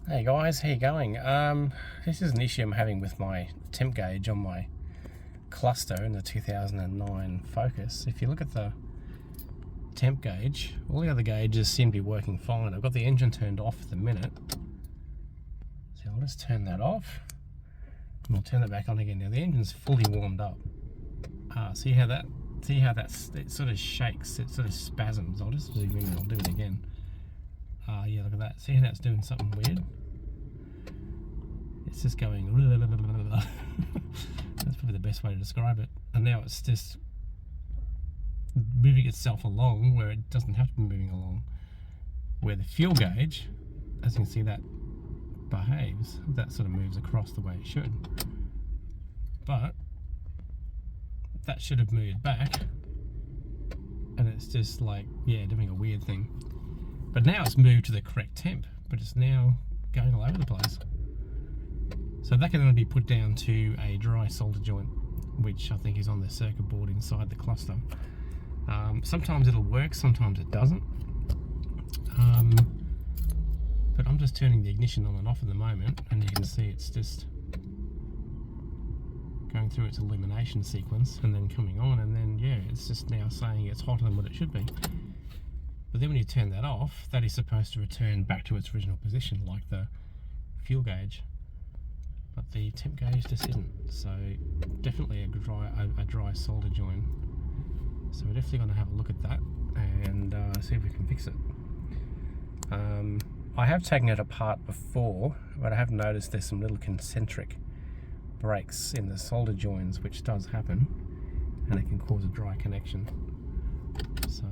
Hey guys, how you going? This is an issue I'm having with my temp gauge on my cluster in the 2009 Focus. If you look at the temp gauge, all the other gauges seem to be working fine. I've got the engine turned off at the minute. So I'll just turn that off and we'll turn it back on again. Now the engine's fully warmed up. See how it sort of shakes, it sort of spasms. I'll just zoom in and I'll do it again. Yeah, look at that. See how that's doing something weird? It's just going that's probably the best way to describe it. And now it's just moving itself along where it doesn't have to be moving along. Where the fuel gauge, as you can see, that behaves, that sort of moves across the way it should. But that should have moved back, and it's just like, yeah, doing a weird thing. But now it's moved to the correct temp, but it's now going all over the place. So that can only be put down to a dry solder joint, which I think is on the circuit board inside the cluster. Sometimes it'll work, sometimes it doesn't. But I'm just turning the ignition on and off at the moment, and you can see it's just going through its illumination sequence and then coming on, and then yeah, it's just now saying it's hotter than what it should be. But then when you turn that off, that is supposed to return back to its original position like the fuel gauge. But the temp gauge just isn't, so definitely a dry solder joint. So we're definitely going to have a look at that and see if we can fix it. I have taken it apart before, but I have noticed there's some little concentric breaks in the solder joints, which does happen, and it can cause a dry connection. So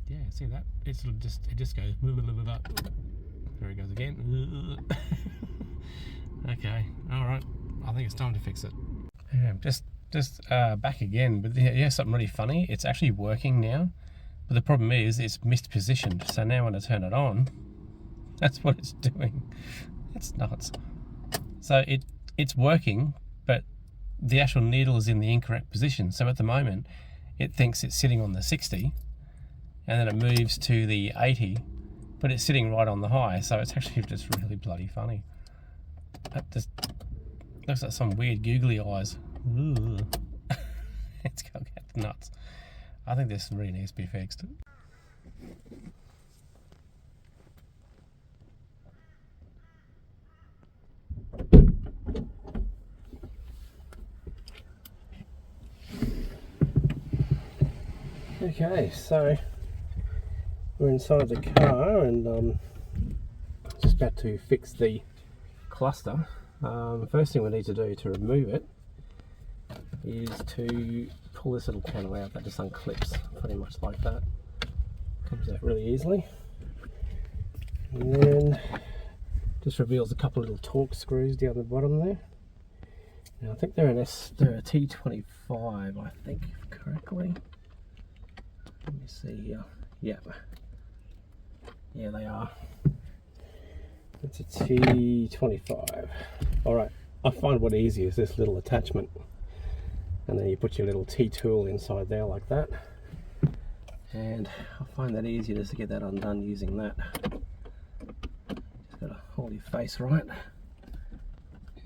yeah, see that? It sort of just goes. There it goes again. Okay, all right. I think it's time to fix it. Yeah, just back again. But yeah, something really funny. It's actually working now, but the problem is it's mispositioned. So now when I turn it on, that's what it's doing. It's nuts. So it's working, but the actual needle is in the incorrect position. So at the moment, it thinks it's sitting on the 60, and then it moves to the 80, but it's sitting right on the high. So it's actually just really bloody funny. That just looks like some weird googly eyes. It's going to get nuts. I think this really needs to be fixed. Okay, so we're inside the car and just about to fix the cluster. First thing we need to do to remove it is to pull this little panel out. That just unclips pretty much like that. Comes out really easily. And then just reveals a couple of little torque screws down the bottom there. Now I think they're a T25, I think, correctly. Let me see here. Yeah, they are. It's a T25. Alright, I find what easy is this little attachment. And then you put your little T-tool inside there like that. And I find that easier just to get that undone using that. Just gotta hold your face right.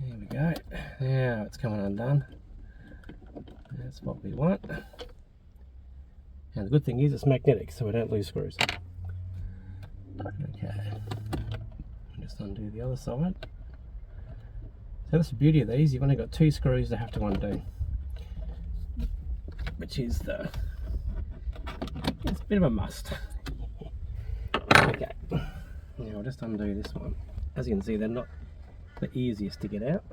There we go. Now it's coming undone. That's what we want. And the good thing is it's magnetic, so we don't lose screws. Okay. Just undo the other side. So that's the beauty of these. You've only got 2 screws to have to undo, which is it's a bit of a must. Okay. Now I'll just undo this one. As you can see, they're not the easiest to get out,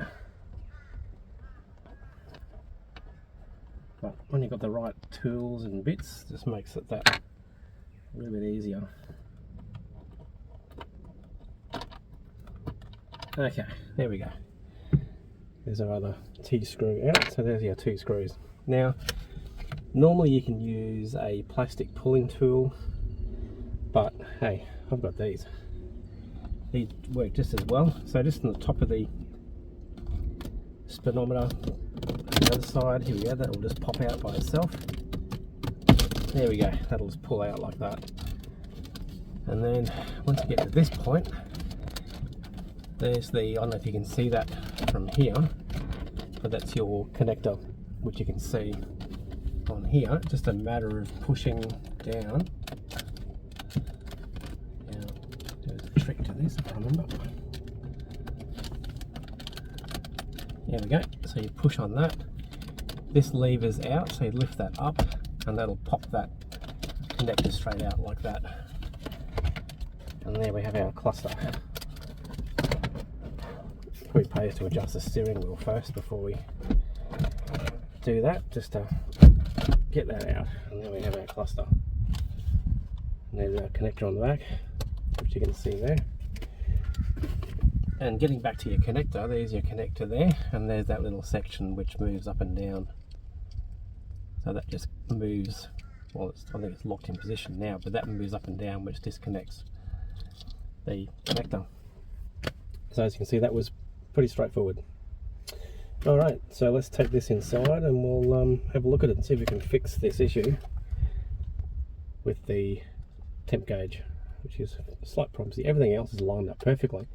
but when you've got the right tools and bits, just makes it that a little bit easier. Okay, there we go. There's our other T-screw out, so there's your 2 screws. Now, normally you can use a plastic pulling tool, but hey, I've got these. These work just as well. So just on the top of the speedometer, the other side, here we go, that will just pop out by itself. There we go, that'll just pull out like that. And then once you get to this point, there's the, I don't know if you can see that from here, but that's your connector, which you can see on here. Just a matter of pushing down. Now, there's a trick to this, if I remember. There we go. So you push on that. This lever's out, so you lift that up, and that'll pop that connector straight out like that. And there we have our cluster. Probably pays to adjust the steering wheel first before we do that, just to get that out. And then we have our cluster. And there's our connector on the back, which you can see there. And getting back to your connector, there's your connector there, and there's that little section which moves up and down. So that just moves, well, I think it's locked in position now, but that moves up and down, which disconnects the connector. So as you can see, that was pretty straightforward. Alright, so let's take this inside and we'll have a look at it and see if we can fix this issue with the temp gauge, which is a slight problem. See, everything else is lined up perfectly.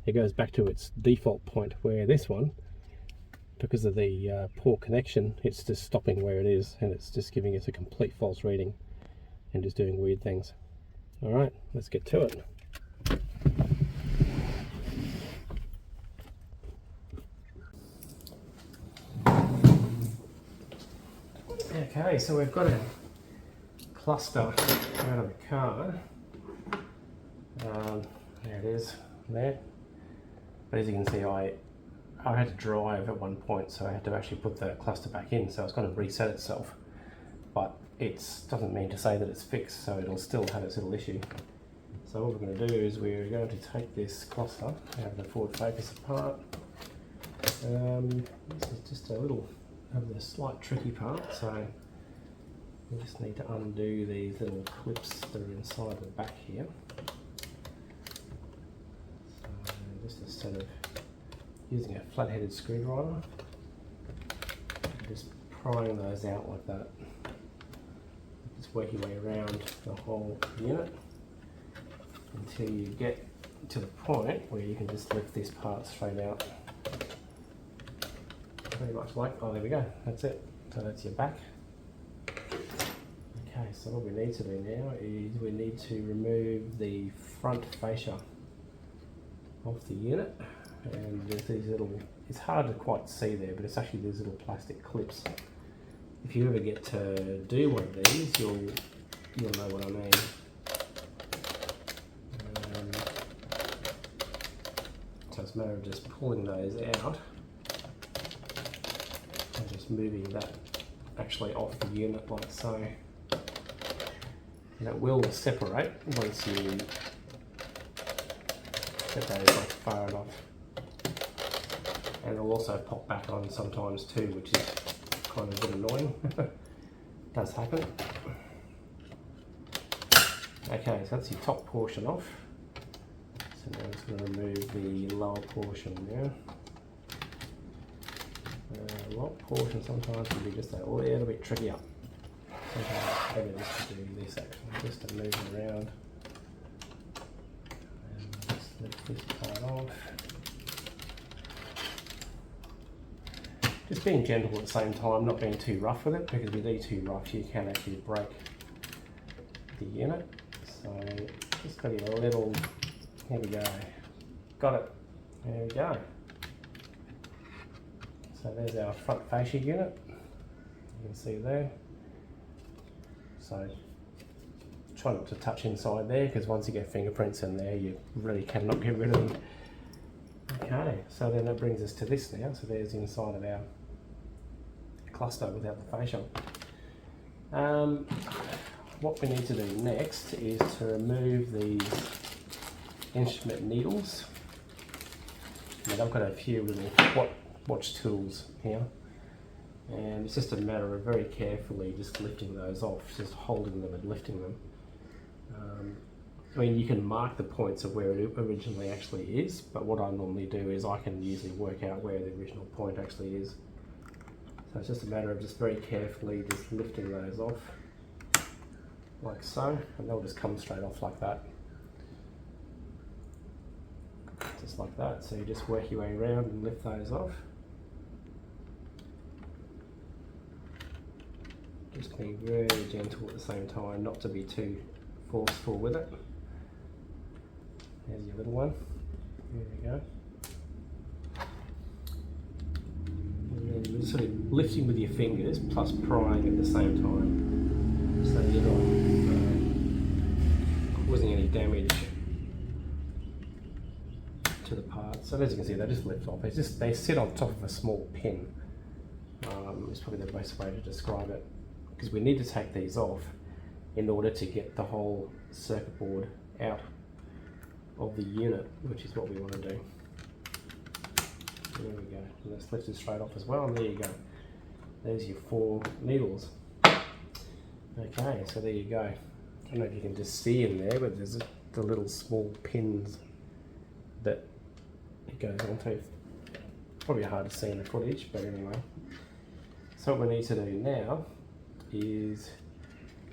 It goes back to its default point, where this one, because of the poor connection, it's just stopping where it is, and it's just giving us a complete false reading and just doing weird things. Alright, let's get to it. Okay, so we've got a cluster out of the car. There it is, there. But as you can see, I had to drive at one point, so I had to actually put the cluster back in, so it's going to reset itself. But it doesn't mean to say that it's fixed, so it'll still have its little issue. So what we're going to do is we're going to take this cluster out of the Ford Focus apart. This is just a little of the slight tricky part, so we just need to undo these little clips that are inside the back here. So just instead of using a flat-headed screwdriver, just prying those out like that. Just work your way around the whole unit until you get to the point where you can just lift this part straight out. Pretty much like, oh, there we go, that's it. So that's your back. Okay, so what we need to do now is we need to remove the front fascia off the unit. And there's these little, it's hard to quite see there, but it's actually these little plastic clips. If you ever get to do one of these, you'll know what I mean. So it's a matter of just pulling those out and just moving that actually off the unit like so. And it will separate once you get those like far enough. And it'll also pop back on sometimes too, which is kind of a bit annoying. Does happen. Okay, so that's your top portion off. So now I'm just going to remove the lower portion now. Lower portion sometimes can be just a little bit trickier. Sometimes maybe just to do this actually, just to move it around. And just lift this part off. Just being gentle at the same time, not being too rough with it, because if you do too rough you can actually break the unit. So just got a little, here we go, got it, there we go. So there's our front fascia unit, you can see there. So try not to touch inside there, because once you get fingerprints in there you really cannot get rid of them. Okay, so then that brings us to this now. So there's the inside of our cluster without the fascia. What we need to do next is to remove these instrument needles. And I've got a few little watch tools here, and it's just a matter of very carefully just lifting those off, just holding them and lifting them. I mean, you can mark the points of where it originally actually is, but what I normally do is I can usually work out where the original point actually is. So it's just a matter of just very carefully just lifting those off, like so, and they'll just come straight off like that. just like that. So you just work your way around and lift those off. Just being very gentle at the same time, not to be too forceful with it. There's your little one. There we go. And then you're sort of lifting with your fingers plus prying at the same time, so you're not causing any damage to the parts. So as you can see, they just lift off. They sit on top of a small pin. Is probably the best way to describe it, because we need to take these off in order to get the whole circuit board out of the unit, which is what we want to do. There we go. And that's lifted straight off as well, and there you go. There's your 4 needles. Okay, so there you go. I don't know if you can just see in there, but there's the little small pins that it goes onto. Probably hard to see in the footage, but anyway. So what we need to do now is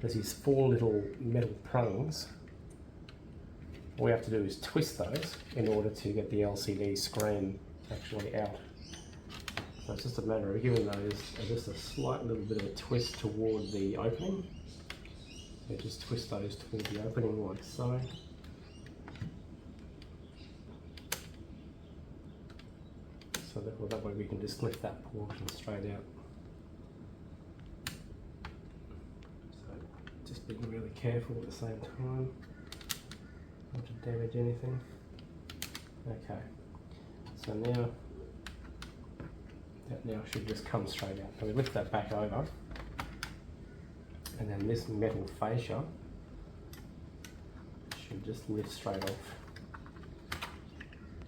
there's these 4 little metal prongs. All we have to do is twist those in order to get the LCD screen actually out. So it's just a matter of giving those just a slight little bit of a twist toward the opening. So just twist those toward the opening like so. So that way we can just lift that portion straight out. So just being really careful at the same time, not to damage anything. Okay, so now that should just come straight out. So we lift that back over, and then this metal fascia should just lift straight off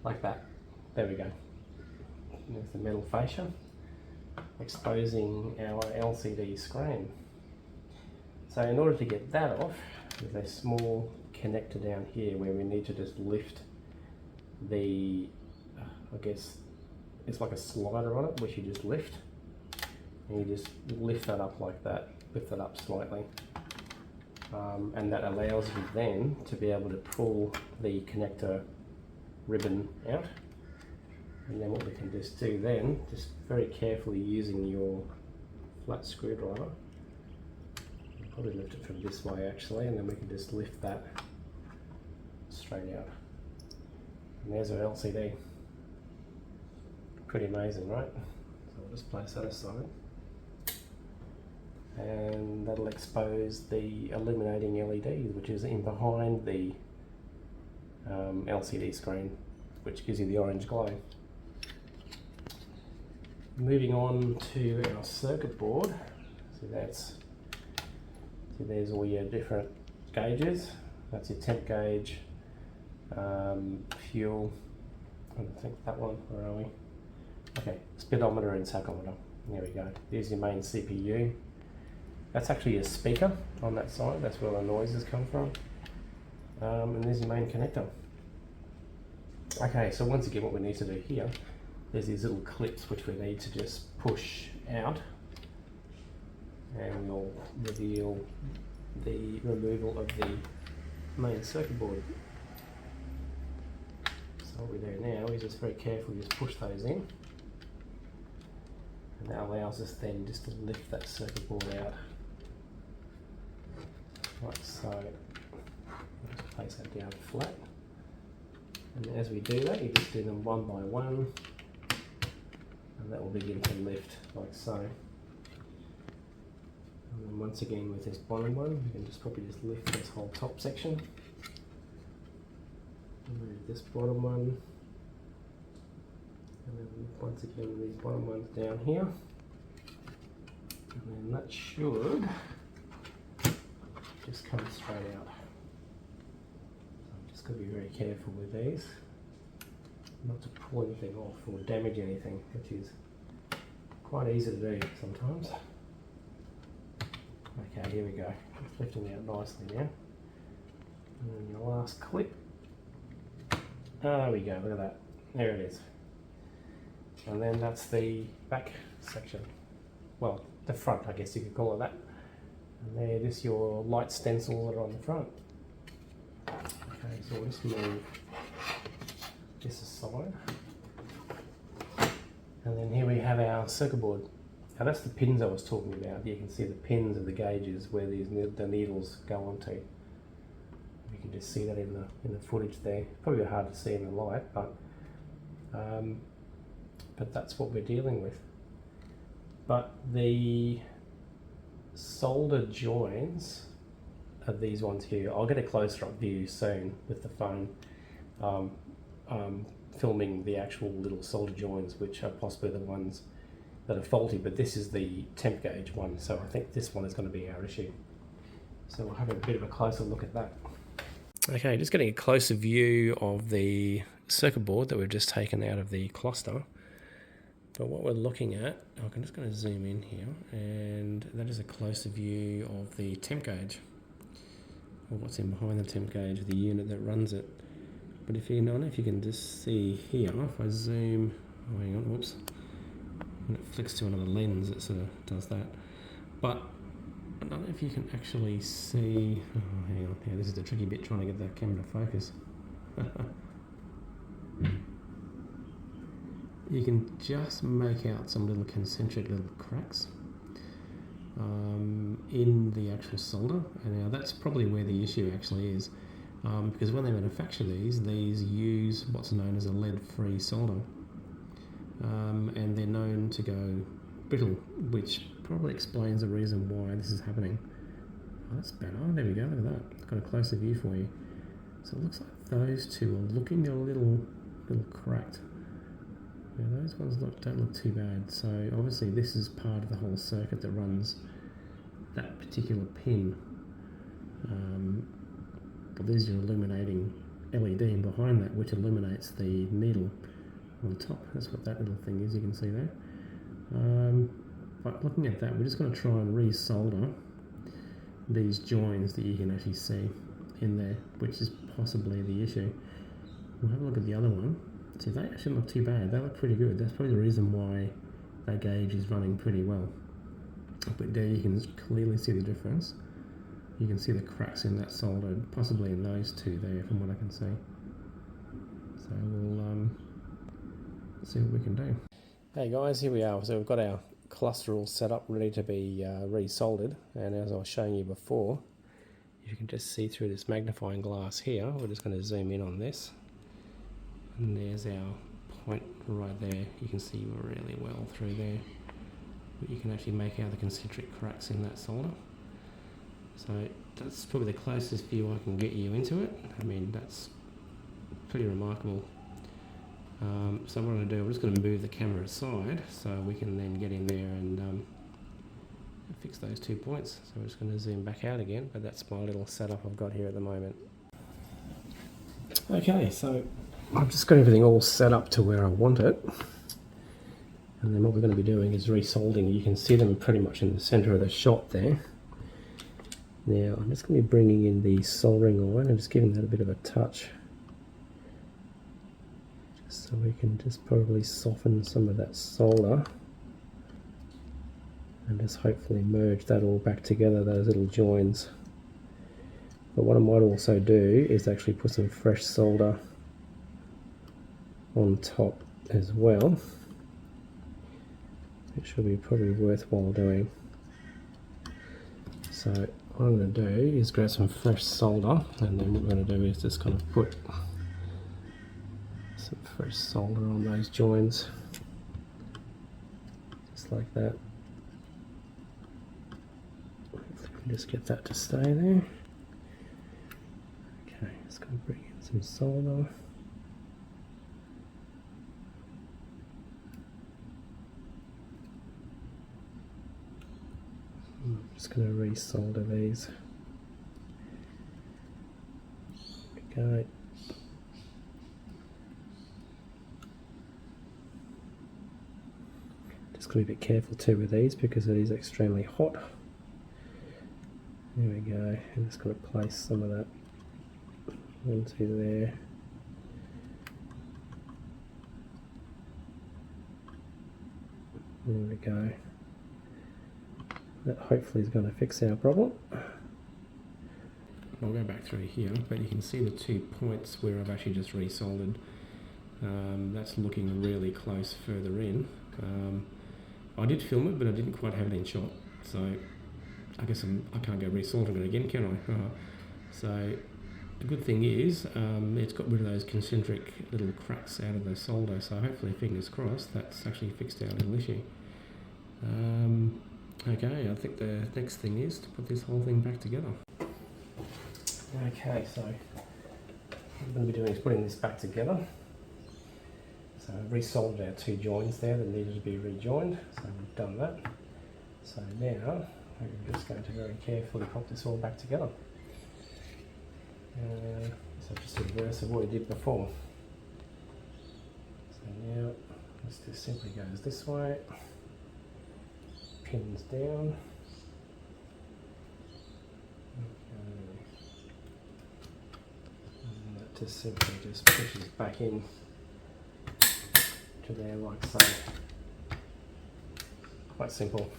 like that. There we go. There's the metal fascia exposing our LCD screen. So in order to get that off, there's a small connector down here where we need to just lift the, I guess it's like a slider on it, which you just lift, and you just lift that up like that, lift it up slightly, and that allows you then to be able to pull the connector ribbon out. And then what we can just do then, just very carefully using your flat screwdriver, I'll probably lift it from this way actually, and then we can just lift that straight out. And there's our LCD. Pretty amazing, right? So I'll just place that aside. And that'll expose the illuminating LED, which is in behind the LCD screen, which gives you the orange glow. Moving on to our circuit board, so there's all your different gauges. That's your temp gauge, fuel, I think that one, where are we? Okay, speedometer and tachometer, there we go. There's your main CPU. That's actually a speaker on that side, that's where the noises come from. And there's your main connector. Okay, so once again what we need to do here, there's these little clips which we need to just push out, and we'll reveal the removal of the main circuit board. So what we do now is just very carefully just push those in, and that allows us then just to lift that circuit board out like so. I'll just place that down flat, and as we do that you just do them one by one, and that will begin to lift like so. And then once again with this bottom one, we can just probably just lift this whole top section. Move this bottom one, and then once again these bottom ones down here, and then that should just come straight out. So I'm just going to be very careful with these, not to pull anything off or damage anything, which is quite easy to do sometimes. Okay, here we go. It's lifting out nicely now. And then your last clip. There we go, look at that. There it is. And then that's the back section. Well, the front, I guess you could call it that. And there, just your light stencils that are on the front. Okay, so we'll just move this circuit board. Now that's the pins I was talking about. You can see the pins of the gauges where the needles go onto. You can just see that in the footage there. Probably hard to see in the light, but that's what we're dealing with. But the solder joins are these ones here. I'll get a closer up view soon with the phone, filming the actual little solder joins, which are possibly the ones that are faulty, but this is the temp gauge one, so I think this one is going to be our issue. So we'll have a bit of a closer look at that. Okay, just getting a closer view of the circuit board that we've just taken out of the cluster. But what we're looking at, I'm just going to zoom in here, and that is a closer view of the temp gauge, or what's in behind the temp gauge, the unit that runs it. But if you don't know if you can just see here, if I zoom, oh hang on, whoops, when it flicks to another lens, it sort of does that. But I don't know if you can actually see, oh hang on, yeah, this is the tricky bit, trying to get the camera to focus. You can just make out some little concentric little cracks in the actual solder, and now that's probably where the issue actually is, because when they manufacture these use what's known as a lead-free solder, and they're known to go brittle, which probably explains the reason why this is happening. Oh, that's better. Oh, there we go. Look at that. I've got a closer view for you. So it looks like those two are looking a little cracked. Yeah, those ones don't look too bad. So obviously this is part of the whole circuit that runs that particular pin. But there's your illuminating LED, and behind that, which illuminates the needle on top. That's what that little thing is, you can see there. But looking at that, we're just going to try and re-solder these joins that you can actually see in there, which is possibly the issue. We'll have a look at the other one. See, they actually look too bad. They look pretty good. That's probably the reason why that gauge is running pretty well. But there you can clearly see the difference. You can see the cracks in that solder, possibly in those two there, from what I can see. So we'll see what we can do. Hey guys, here we are. So we've got our cluster all set up, ready to be re-soldered. And as I was showing you before, you can just see through this magnifying glass here. We're just going to zoom in on this. And there's our point right there. You can see really well through there. But you can actually make out the concentric cracks in that solder. So that's probably the closest view I can get you into it. I mean, that's pretty remarkable. So what I'm going to do, I'm just going to move the camera aside so we can then get in there and fix those 2 points. So we're just going to zoom back out again, but that's my little setup I've got here at the moment. Okay, so I've just got everything all set up to where I want it. And then what we're going to be doing is re-soldering. You can see them pretty much in the center of the shot there. Now I'm just going to be bringing in the soldering iron and just giving that a bit of a touch, just so we can just probably soften some of that solder and just hopefully merge that all back together, those little joins. But what I might also do is actually put some fresh solder on top as well, which should be probably worthwhile doing. So what I'm going to do is grab some fresh solder, and then what we're going to do is just kind of put some fresh solder on those joins, just like that. Hopefully we can just get that to stay there. Okay, just going to bring in some solder. I'm just going to re-solder these. There we go. Just got to be a bit careful too with these because it is extremely hot. There we go. I'm just going to place some of that into there. There we go. That hopefully is going to fix our problem. I'll go back through here, but you can see the 2 points where I've actually just resoldered. That's looking really close further in. I did film it, but I didn't quite have it in shot. So I guess I can't go resoldering it again, can I? So the good thing is it's got rid of those concentric little cracks out of the solder. So hopefully, fingers crossed, that's actually fixed our little issue. Okay, I think the next thing is to put this whole thing back together. Okay, so what I'm going to be doing is putting this back together. So I've resoldered our two joins there that needed to be rejoined, so we've done that. So now we're just going to very carefully pop this all back together. So just a reverse of what we did before. So now this just simply goes this way, pins down. And that just simply just pushes back in to there like so. Quite simple.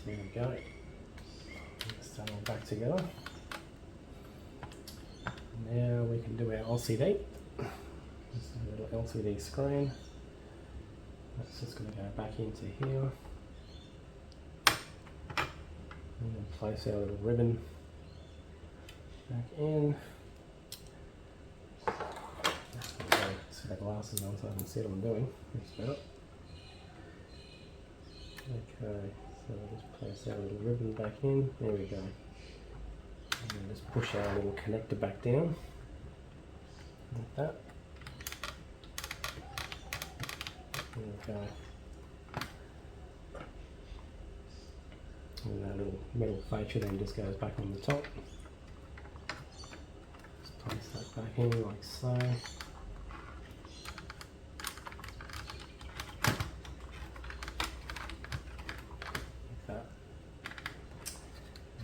There we go. Let's start all back together. Now we can do our LCD. This is a little LCD screen. That's just going to go back into here. And then place our little ribbon back in. The glasses on so I can see what I'm doing. Okay, so just place our little ribbon back in. There we go. And then just push our little connector back down. Like that. There we go. And that little metal fascia then just goes back on the top. Just place that back in like so.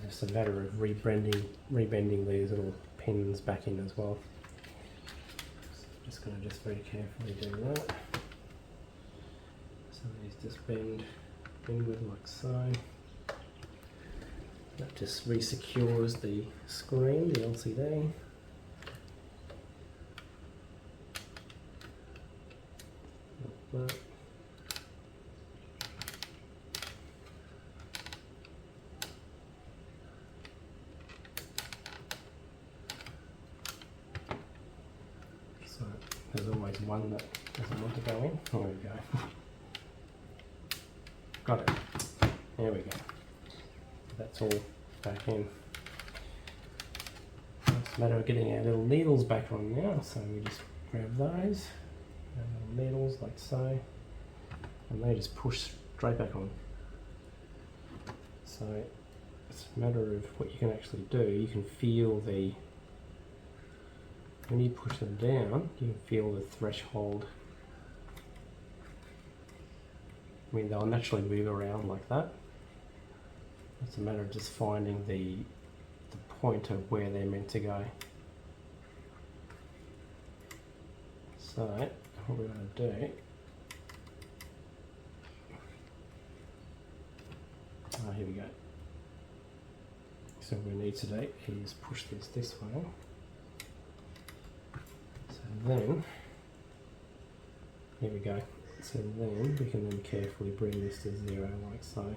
It's a matter of rebending these little pins back in as well. So I'm just going to very carefully do that. So these just bend inward like so. That just re-secures the screen, the LCD. Like that. So there's always one that doesn't want to go in. There we go. Got it. There we go. That's all back in. It's a matter of getting our little needles back on now. So we just grab those, our little needles like so, and they just push straight back on. So it's a matter of what you can actually do. You can feel when you push them down, you can feel the threshold. I mean, they'll naturally move around like that. It's a matter of just finding the point of where they're meant to go. So, what we're going to do, here we go. So what we need to do is push this way. So then, here we go. So then we can carefully bring this to 0 like so.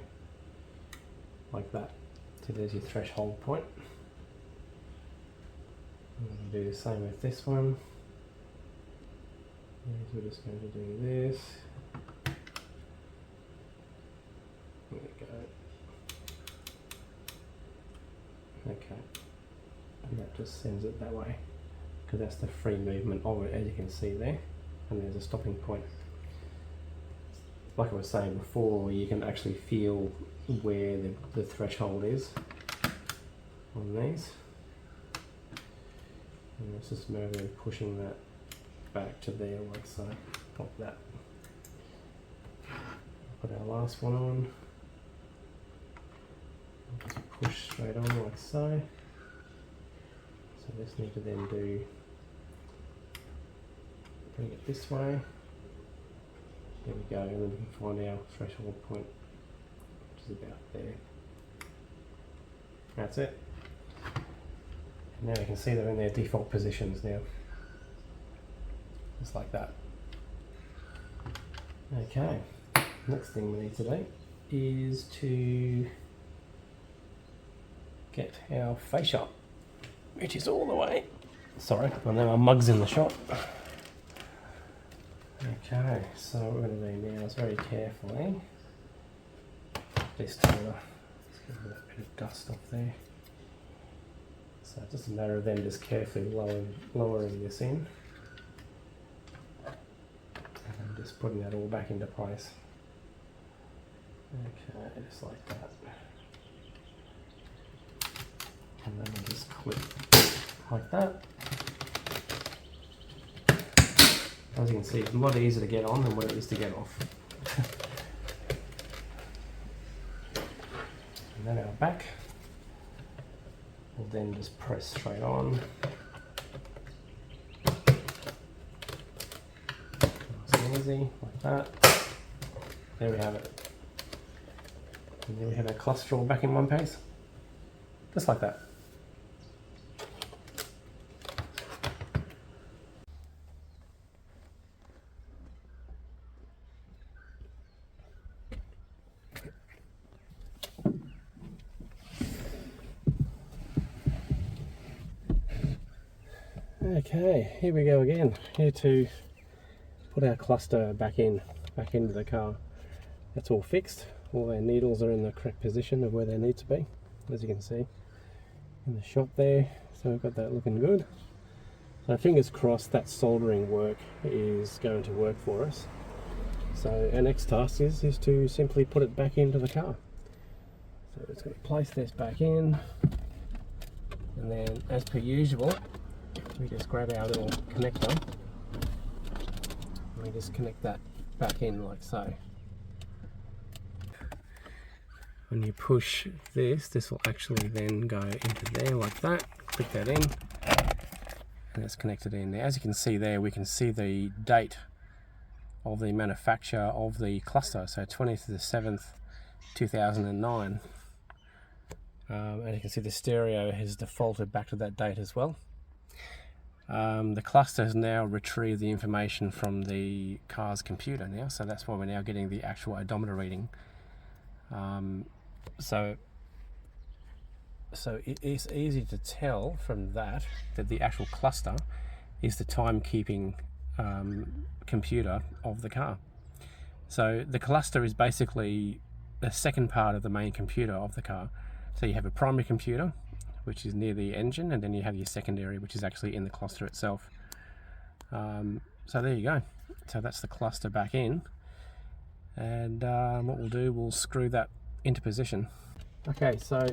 Like that. So there's your threshold point. And we'll do the same with this one. We're just going to do this. There we go. Okay. And that just sends it that way, because that's the free movement of it, as you can see there. And there's a stopping point. Like I was saying before, you can actually feel where the threshold is on these. And it's just moving and pushing that back to there like so, like that. Put our last one on. Just push straight on like so. So this need to then bring it this way. There we go, and then we can find our threshold point, which is about there. That's it. And now you can see they're in their default positions now. Just like that. Okay, next thing we need to do is to get our fascia, which is all the way. Sorry, I know our mug's in the shop. Okay, so what we're going to do now is very carefully this toner. Let's get a bit of dust off there. So it's just a matter of them just carefully lowering this in and just putting that all back into place. Okay, just like that. And then we'll just clip like that. As you can see, it's a lot easier to get on than what it is to get off. And then our back will then just press straight on. Nice and easy, like that. There we have it. And then we have our cluster all back in one piece. Just like that. Okay, here we go again. Here to put our cluster back into the car. That's all fixed. All our needles are in the correct position of where they need to be, as you can see in the shot there. So we've got that looking good. So fingers crossed that soldering work is going to work for us. So our next task is to simply put it back into the car. So it's going to place this back in, and then as per usual, we just grab our little connector and we just connect that back in like so. When you push this will actually then go into there like that. Click that in and it's connected in there. As you can see there, we can see the date of the manufacture of the cluster, so 20th to the 7th 2009. And you can see the stereo has defaulted back to that date as well. The cluster has now retrieved the information from the car's computer now, so that's why we're now getting the actual odometer reading. So it is easy to tell from that the actual cluster is the timekeeping computer of the car. So the cluster is basically the second part of the main computer of the car. So you have a primary computer, which is near the engine, and then you have your secondary, which is actually in the cluster itself. So there you go. So that's the cluster back in, and what we'll do, we'll screw that into position. Okay, so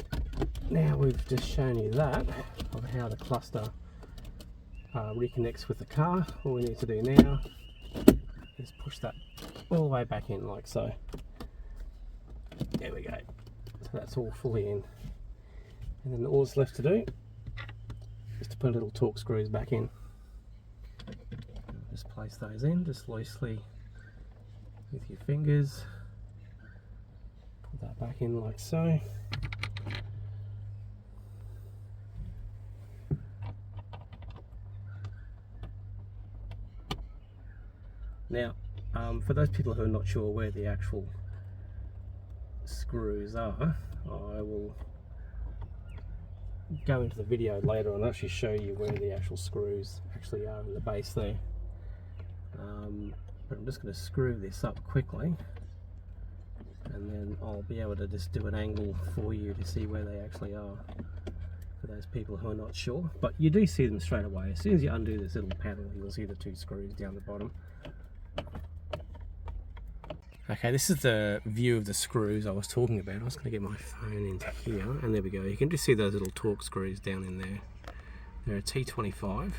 now we've just shown you that of how the cluster reconnects with the car. All we need to do now is push that all the way back in like so. There we go. So that's all fully in. And then all that's left to do is to put little torque screws back in. Just place those in, just loosely with your fingers. Put that back in like so. Now, for those people who are not sure where the actual screws are, I will go into the video later and actually show you where the actual screws actually are in the base there. But I'm just going to screw this up quickly, and then I'll be able to just do an angle for you to see where they actually are, for those people who are not sure. But you do see them straight away. As soon as you undo this little panel, you'll see the two screws down the bottom. Okay, this is the view of the screws I was talking about. I was going to get my phone into here, and there we go. You can just see those little torque screws down in there. They're a T25,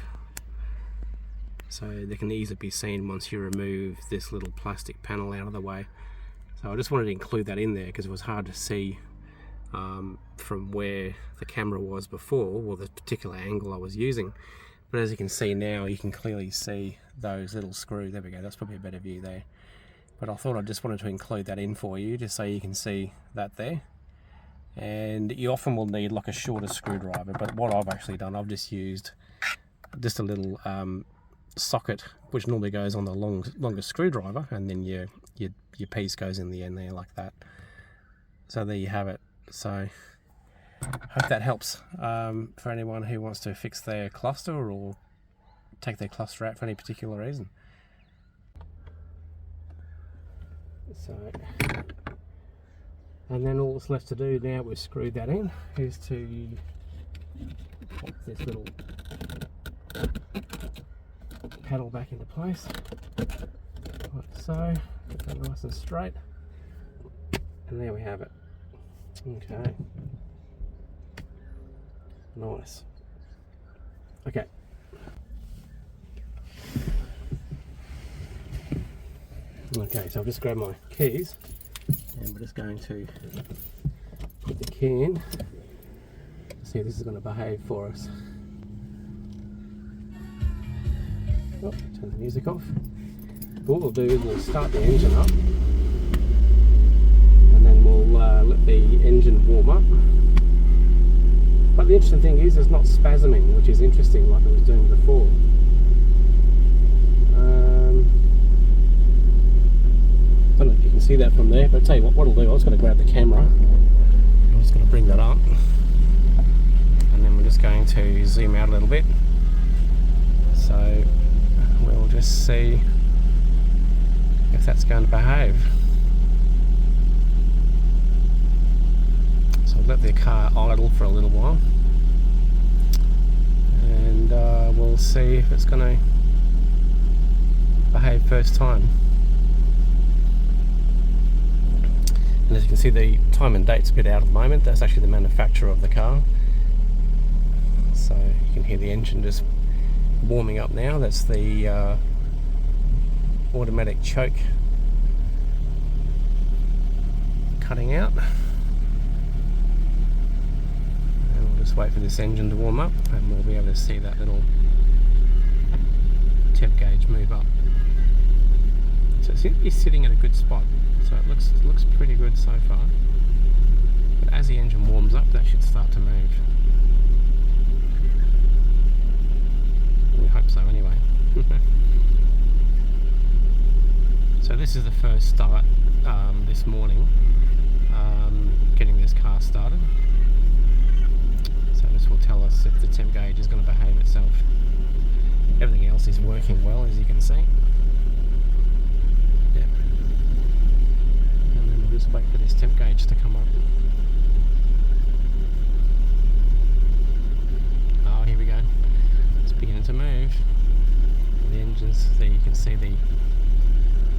so they can easily be seen once you remove this little plastic panel out of the way. So I just wanted to include that in there because it was hard to see from where the camera was before, or the particular angle I was using. But as you can see now, you can clearly see those little screws. There we go, that's probably a better view there. But I thought I just wanted to include that in for you, just so you can see that there. And you often will need like a shorter screwdriver, but what I've actually done, I've just used just a little socket, which normally goes on the longest screwdriver, and then you your piece goes in the end there like that. So there you have it. So hope that helps for anyone who wants to fix their cluster or take their cluster out for any particular reason. So, and then all that's left to do now we've screwed that in is to pop this little paddle back into place like so, get that nice and straight, and there we have it. Okay, nice. Okay, so I'll just grab my keys and we're just going to put the key in. See if this is going to behave for us. Oh, turn the music off. What we'll do is we'll start the engine up and then we'll let the engine warm up. But the interesting thing is it's not spasming, which is interesting like it was doing before. I don't know if you can see that from there, but I'll tell you what I'll do, I'm just going to grab the camera. I'm just going to bring that up. And then we're just going to zoom out a little bit. So we'll just see if that's going to behave. So we'll let the car idle for a little while. And we'll see if it's going to behave first time. And as you can see, the time and date's a bit out at the moment. That's actually the manufacturer of the car. So you can hear the engine just warming up now. That's the automatic choke cutting out. And we'll just wait for this engine to warm up and we'll be able to see that little temp gauge move up. So it seems to be sitting at a good spot. So it looks pretty good so far. But as the engine warms up, that should start to move. We hope so anyway. So this is the first start this morning, getting this car started. So this will tell us if the temp gauge is going to behave itself. Everything else is working well, as you can see. Yeah. And then we'll just wait for this temp gauge to come up. Oh, here we go. It's beginning to move. The engine's there, you can see the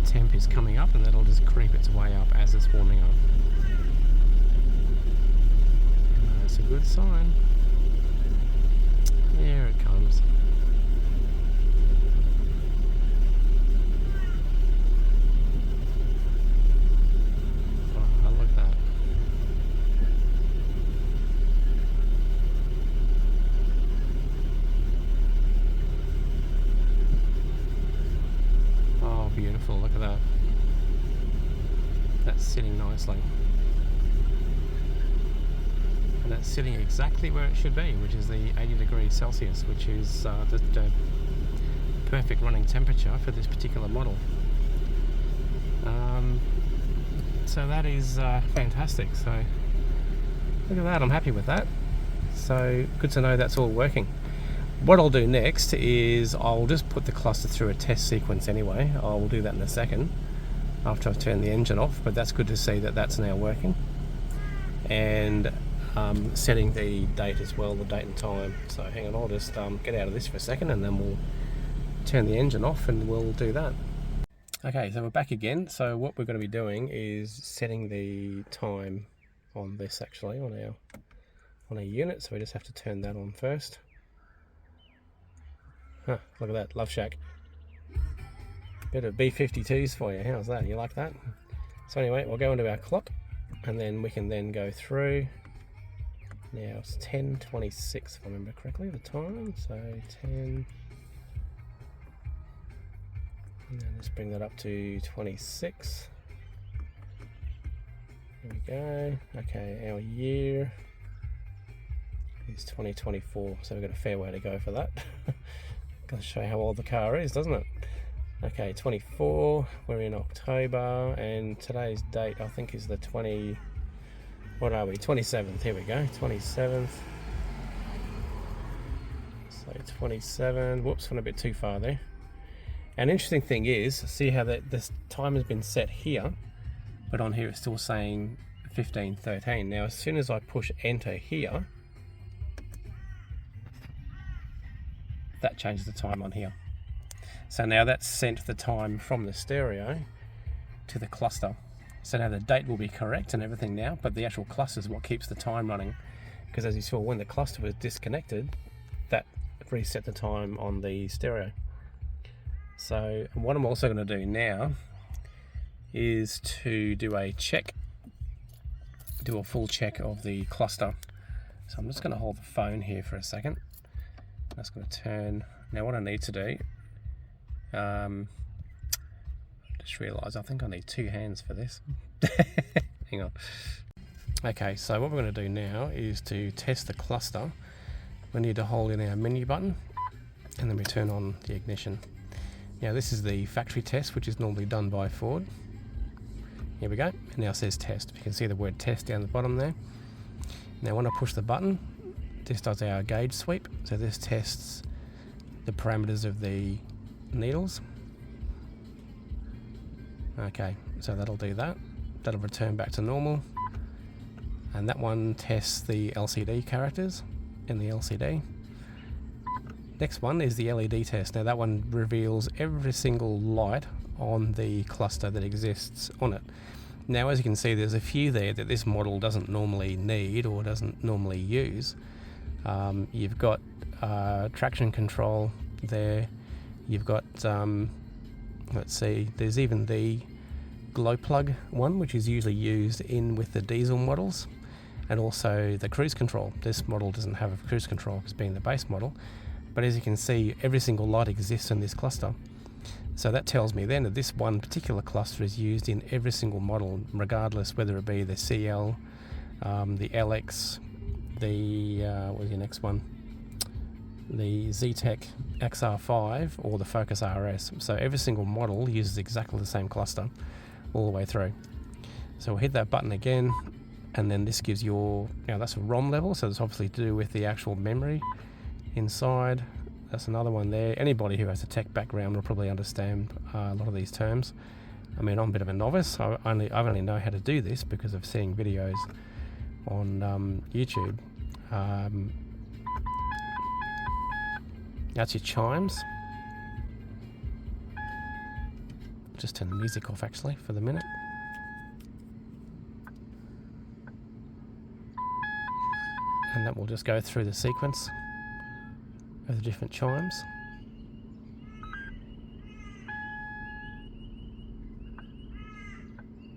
temp is coming up and that'll just creep its way up as it's warming up. And that's a good sign. There it comes. Oh, look at that. Oh, beautiful, look at that. That's sitting nicely. And that's sitting exactly where it should be, which is the 80 degrees Celsius, which is the perfect running temperature for this particular model. So that is fantastic. So look at that, I'm happy with that. So good to know that's all working. What I'll do next is I'll just put the cluster through a test sequence anyway. I'll do that in a second after I've turned the engine off, but that's good to see that that's now working. And setting the date as well, the date and time. So hang on, I'll just get out of this for a second and then we'll turn the engine off and we'll do that. Okay, so we're back again. So what we're going to be doing is setting the time on this actually, on our unit. So we just have to turn that on first. Huh, look at that, Love Shack. Bit of B-52s for you, how's that? You like that? So anyway, we'll go into our clock and then we can then go through. Now it's 10:26 if I remember correctly, the time, so 10, and then let's bring that up to 26. There we go. Okay, our year is 2024, so we've got a fair way to go for that. Gotta show you how old the car is, doesn't it? Okay, 24, we're in October, and today's date I think is the 27th, here we go, 27th. So 27, whoops, went a bit too far there. An interesting thing is, see how this time has been set here, but on here it's still saying 15:13. Now as soon as I push enter here, that changes the time on here. So now that's sent the time from the stereo to the cluster. So now the date will be correct and everything now, but the actual cluster is what keeps the time running. Because as you saw, when the cluster was disconnected, that reset the time on the stereo. So what I'm also going to do now is to do a full check of the cluster. So I'm just going to hold the phone here for a second. I'm just going to turn. Now what I need to do, just realised I think I need two hands for this. Hang on. Okay, so what we're going to do now is to test the cluster. We need to hold in our menu button and then we turn on the ignition. Now this is the factory test, which is normally done by Ford. Here we go, and now it says test. You can see the word test down the bottom there. Now when I push the button, this does our gauge sweep. So this tests the parameters of the needles. Okay, so that'll do that. That'll return back to normal. And that one tests the LCD characters in the LCD. Next one is the LED test. Now that one reveals every single light on the cluster that exists on it. Now as you can see, there's a few there that this model doesn't normally need or doesn't normally use. You've got traction control there. You've got, let's see, there's even the glow plug one, which is usually used in with the diesel models, and also the cruise control. This model doesn't have a cruise control because being the base model, but as you can see, every single light exists in this cluster. So that tells me then that this one particular cluster is used in every single model, regardless whether it be the CL, the LX, the, what was your next one? The Zetec XR5 or the Focus RS. So every single model uses exactly the same cluster all the way through. So we'll hit that button again, and then this gives your, now that's a ROM level, so it's obviously to do with the actual memory inside. That's another one there. Anybody who has a tech background will probably understand a lot of these terms. I mean, I'm a bit of a novice. I only know how to do this because of seeing videos on YouTube. That's your chimes. Just turn the music off actually for the minute. And that will just go through the sequence of the different chimes.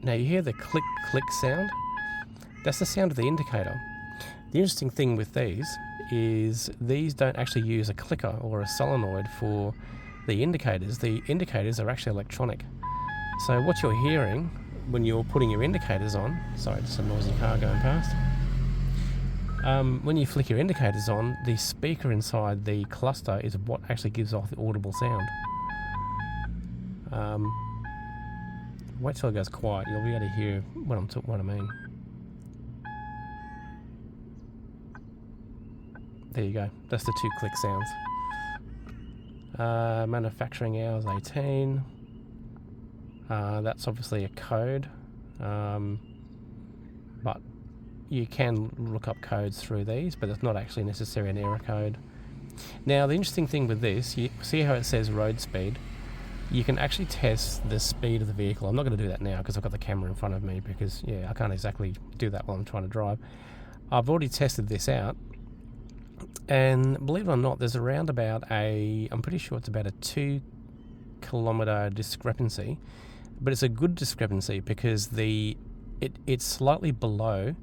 Now you hear the click click sound. That's the sound of the indicator. The interesting thing with these is these don't actually use a clicker or a solenoid for the indicators. The indicators are actually electronic. So what you're hearing when you're putting your indicators on, sorry, just a noisy car going past. When you flick your indicators on, the speaker inside the cluster is what actually gives off the audible sound. Wait till it goes quiet, you'll be able to hear what I mean. There you go, that's the 2 click sounds. Manufacturing hours 18. That's obviously a code, but you can look up codes through these, but it's not actually necessarily an error code. Now the interesting thing with this, you see how it says road speed? You can actually test the speed of the vehicle. I'm not going to do that now because I've got the camera in front of me, because yeah, I can't exactly do that while I'm trying to drive. I've already tested this out, and believe it or not, there's around about I'm pretty sure it's about a 2 kilometer discrepancy, but it's a good discrepancy because it's slightly below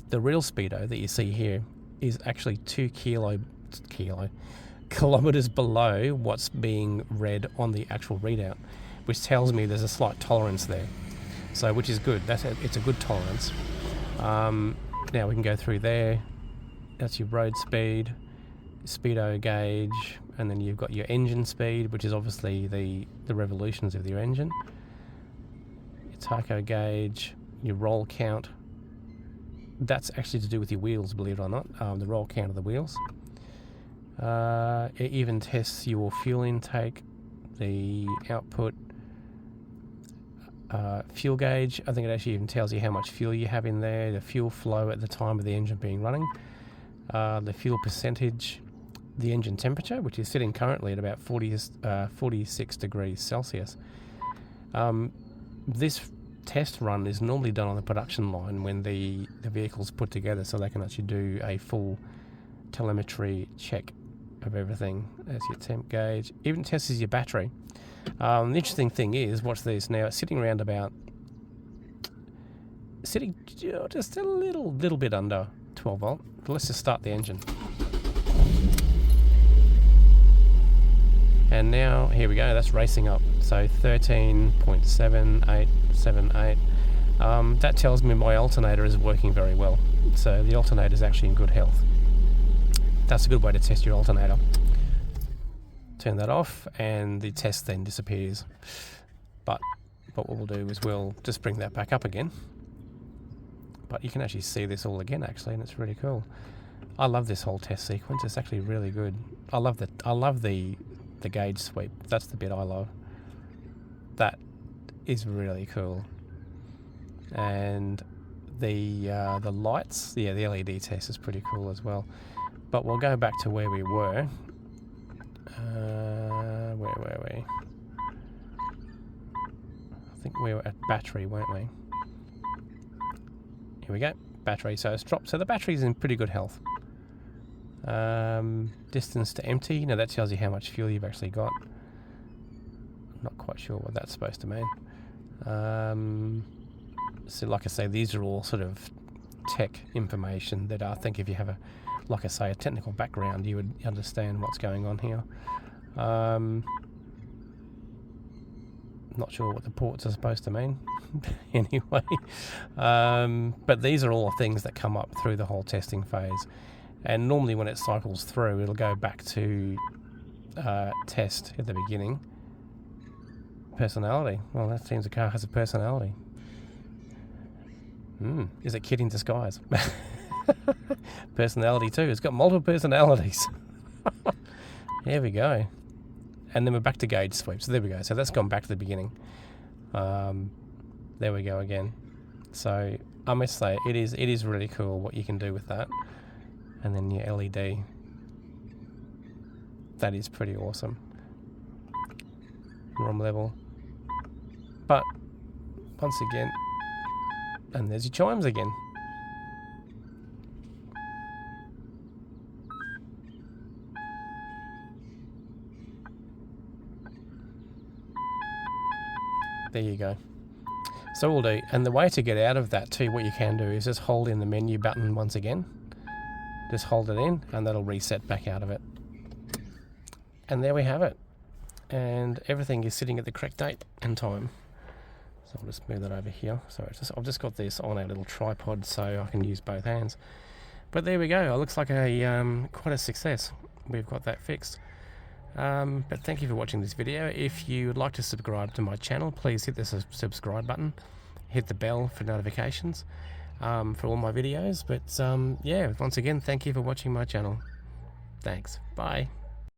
the real speedo that you see here is actually 2 kilometers below what's being read on the actual readout, which tells me there's a slight tolerance there. So, which is good. It's a good tolerance. Now we can go through there. That's your road speed, speedo gauge, and then you've got your engine speed, which is obviously the revolutions of your engine, your tacho gauge, your roll count. That's actually to do with your wheels, believe it or not, the roll count of the wheels. It even tests your fuel intake, the output, fuel gauge. I think it actually even tells you how much fuel you have in there, the fuel flow at the time of the engine being running, the fuel percentage, the engine temperature, which is sitting currently at about 46 degrees Celsius. This test run is normally done on the production line when the vehicle's put together, so they can actually do a full telemetry check of everything. There's your temp gauge. Even tests your battery. The interesting thing is, watch this now, it's sitting around about, just a little bit under 12 volt. But let's just start the engine. And now, here we go, that's racing up. So 13.7878. That tells me my alternator is working very well. So the alternator is actually in good health. That's a good way to test your alternator. Turn that off and the test then disappears. But what we'll do is we'll just bring that back up again. But you can actually see this all again actually, and it's really cool. I love this whole test sequence. It's actually really good. I love the gauge sweep. That's the bit I love. That is really cool. And the lights, yeah, the LED test is pretty cool as well. But we'll go back to where we were. Where were we? I think we were at battery, weren't we? Here we go, battery. So it's dropped. So the battery's in pretty good health. Distance to empty. Now that tells you how much fuel you've actually got. I'm not quite sure what that's supposed to mean. So like I say, these are all sort of tech information that I think if you have a, like I say, a technical background, you would understand what's going on here. Not sure what the ports are supposed to mean anyway. But these are all things that come up through the whole testing phase. And normally when it cycles through, it'll go back to test at the beginning. Personality. Well, that seems the car has a personality. Is it kid in disguise? Personality too. It's got multiple personalities. There we go. And then we're back to gauge sweep. So there we go. So that's gone back to the beginning. There we go again. So I must say it is really cool what you can do with that. And then your LED. That is pretty awesome. ROM level. But once again, and there's your chimes again. There you go. So we'll do, and the way to get out of that too, what you can do is just hold in the menu button once again. Just hold it in and that'll reset back out of it. And there we have it. And everything is sitting at the correct date and time. So I'll just move that over here. So I've just got this on a little tripod so I can use both hands. But there we go. It looks like a quite a success. We've got that fixed. But thank you for watching this video. If you would like to subscribe to my channel, please hit the subscribe button. Hit the bell for notifications for all my videos. But yeah, once again, thank you for watching my channel. Thanks. Bye.